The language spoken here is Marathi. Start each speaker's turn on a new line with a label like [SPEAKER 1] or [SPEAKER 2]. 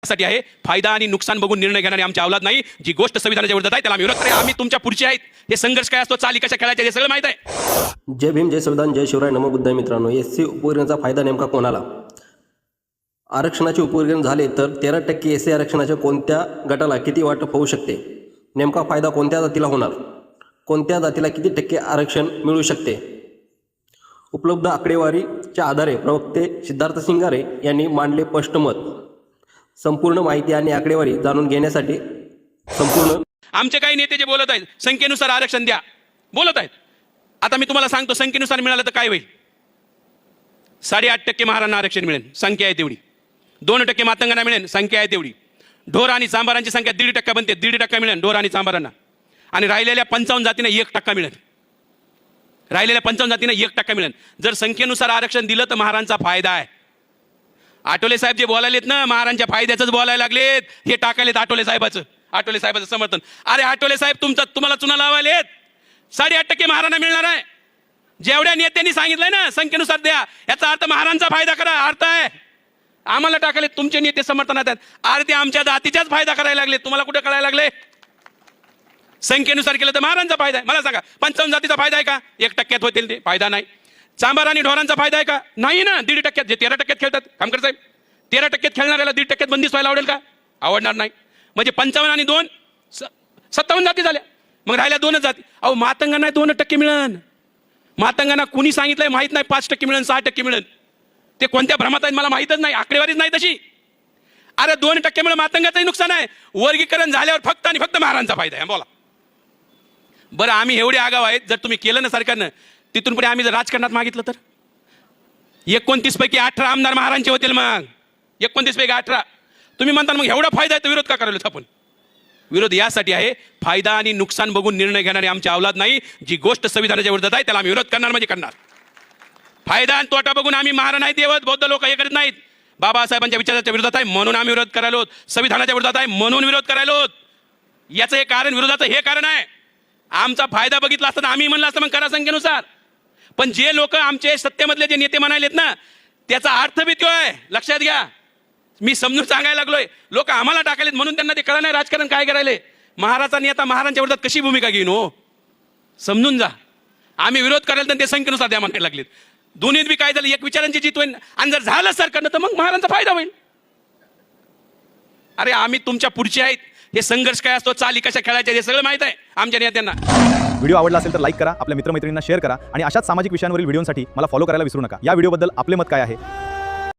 [SPEAKER 1] साठी आहे फायदा आणि नुकसान बघून निर्णय घेणारे आमची औलाद नाही. जी गोष्ट संविधानाच्या विरोधात आहे त्याला आम्ही विरोध करेल. आम्ही तुमच्या पुढचे आहेत. हे संघर्ष काय असतो, चाली कशा खेळायच्या हे सगळं माहित आहे.
[SPEAKER 2] जय भीम, जय संविधान, जय शिवराय, नमो बुद्धाय. मित्रांनो, एससी उपवर्गाचा फायदा नेमका कोणाला? आरक्षणाचे उपवर्गीकरण झाले तर 13% एससी आरक्षणाच्या कोणत्या गटाला किती वाटप होऊ शकते? नेमका फायदा कोणत्या जातीला होणार? कोणत्या जातीला किती टक्के आरक्षण मिळू शकते? उपलब्ध आकडेवारीच्या आधारे प्रवक्ते सिद्धार्थ सिंगारे यांनी मांडले स्पष्ट मत. संपूर्ण माहिती आणि आकडेवारी जाणून घेण्यासाठी संपूर्ण
[SPEAKER 1] आमचे काही नेते जे बोलत आहेत संख्येनुसार आरक्षण द्या बोलत आहेत. आता मी तुम्हाला सांगतो, संख्येनुसार मिळालं तर काय होईल? 8.5% महारांना आरक्षण मिळेल, संख्या आहे तेवढी. 2% मातंगांना मिळेल, संख्या आहे तेवढी. ढोर आणि चांभारांची संख्या 1.5% बनते, 1.5% मिळेल ढोर आणि चांभारांना. आणि राहिलेल्या 55 जातींना 1% मिळेल. राहिलेल्या 55 जातींना 1% मिळेल. जर संख्येनुसार आरक्षण दिलं तर महारांचा फायदा आहे. आठवले साहेब जे बोलायलेत ना, महारांच्या फायद्याचंच बोलायला लागलेत. हे टाकायलेत आठवले साहेबाचं समर्थन. अरे आठवले साहेब तुम्हाला चुना लावायलेत. 8.5% महारांना मिळणार आहे. जेवढ्या नेत्यांनी सांगितलंय ना संख्येनुसार द्या, याचा अर्थ महारांचा फायदा करा अर्थ आहे. आम्हाला टाकले तुमचे नेते समर्थनात आहेत. अरे ते आमच्या जातीचाच फायदा करायला लागले. तुम्हाला कुठे करायला लागले? संख्येनुसार केलं तर महारांचा फायदा आहे. मला सांगा, 55 जातीचा फायदा आहे का? 1% होतील ते फायदा नाही. चांभार आणि ढोरांचा फायदा आहे का? नाही ना. 1.5% जे 13% खेळतात कामकर साहेब, 13% खेळणाऱ्याला 1.5% बंदिस्त व्हायला आवडेल का? आवडणार नाही. म्हणजे 55 आणि 2 57 जाती झाल्या. मग राहिल्या 2च जाती. अहो मातंगांना 2% मिळेल. मातंगांना कुणी सांगितलंय माहित नाही 5% मिळेल 6% मिळेल. ते कोणत्या भ्रमात आहेत मला माहितच नाही, आकडेवारीच नाही तशी. अरे 2% मुळे मातंगाचंही नुकसान आहे. वर्गीकरण झाल्यावर फक्त आणि फक्त महारांचा फायदा आहे. बोला बरं, आम्ही एवढे आगाव आहेत. जर तुम्ही केलं ना सरकारनं, तिथून पुढे आम्ही जर राजकारणात मागितलं तर 29 पैकी 18 आमदार महारांचे होतील. मग 29 पैकी 18 तुम्ही म्हणता मग एवढा फायदा आहे तर विरोध का करायला? आपण विरोध यासाठी आहे, फायदा आणि नुकसान बघून निर्णय घेणारे आमची औलाद नाही. जी गोष्ट संविधानाच्या विरोधात आहे त्याला आम्ही विरोध करणार म्हणजे करणार. फायदा आणि तोटा बघून आम्ही महाराज नाही देवत. बौद्ध लोक हे करत नाहीत. बाबासाहेबांच्या विचाराच्या विरोधात आहे म्हणून आम्ही विरोध करायलो. संविधानाच्या विरोधात आहे म्हणून विरोध करायलो. याचं हे कारण, विरोधाचं हे कारण आहे. आमचा फायदा बघितला असता आम्ही म्हणलं असतं मग करा संख्येनुसार. पण जे लोक आमचे सत्तेमधले जे नेते म्हणालेत ना, त्याचा अर्थ बी तो आहे. लक्षात घ्या, मी समजून सांगायला लागलोय. लोक आम्हाला टाकालेत म्हणून त्यांना ते कळलं नाही राजकारण काय करायले. महाराजचा नेता महाराजांच्या विरोधात कशी भूमिका घेईन हो, समजून जा. आम्ही विरोध करायला तर ते संख्येनुसार द्या म्हणायला लागलेत. दोन्हीत बी काय झालं, एक विचारांची जीत होईल आणि जर झालं सरकारनं तर मग महाराजांचा फायदा होईल. अरे आम्ही तुमच्या पुढचे आहेत. हे संघर्ष काय असतो, चाली कशा खेळायच्या हे सगळं माहित आहे आमच्या नेत्यांना.
[SPEAKER 3] व्हिडिओ आवडला असेल तर लाईक करा, आपल्या मित्रमैत्रिणींना शेअर करा आणि अशाच सामाजिक विषयांवरील व्हिडिओसाठी मला फॉलो करायला विसरू नका. या व्हिडिओबद्दल आपले मत काय आहे